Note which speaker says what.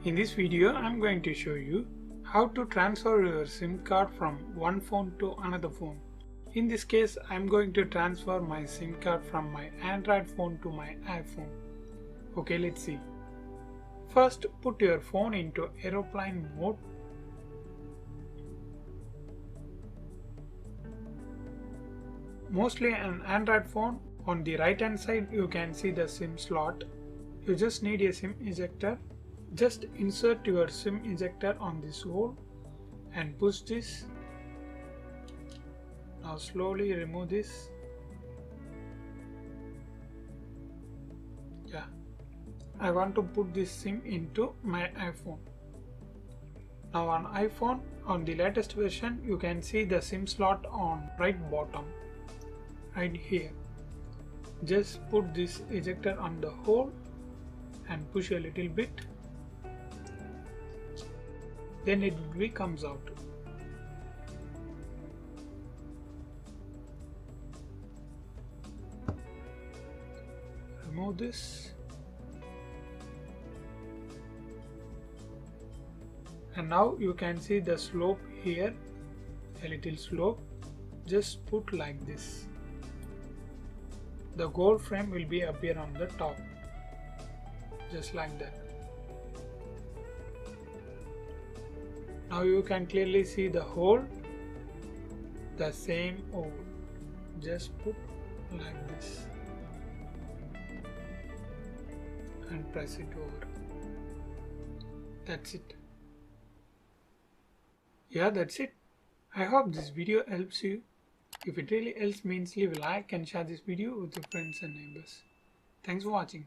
Speaker 1: In this video, I am going to show you how to transfer your SIM card from one phone to another phone. In this case, I am going to transfer my SIM card from my Android phone to my iPhone. Okay, let's see. First, put your phone into aeroplane mode. Mostly an Android phone, on the right hand side you can see the SIM slot. You just need a SIM ejector. Just insert your SIM ejector on this hole and push this. Now slowly remove this. Yeah, I want to put this SIM into my iPhone. Now on iPhone, on the latest version, you can see the SIM slot on right bottom, right here. Just put this ejector on the hole and push a little bit. Then it comes out. Remove this. And now you can see the slope here, a little slope. Just put like this. The gold frame will be appear on the top, just like that. Now you can clearly see the hole, the same hole. Just put like this and press it over. That's it. Yeah, that's it. I hope this video helps you. If it really helps, means leave a like and share this video with your friends and neighbors. Thanks for watching.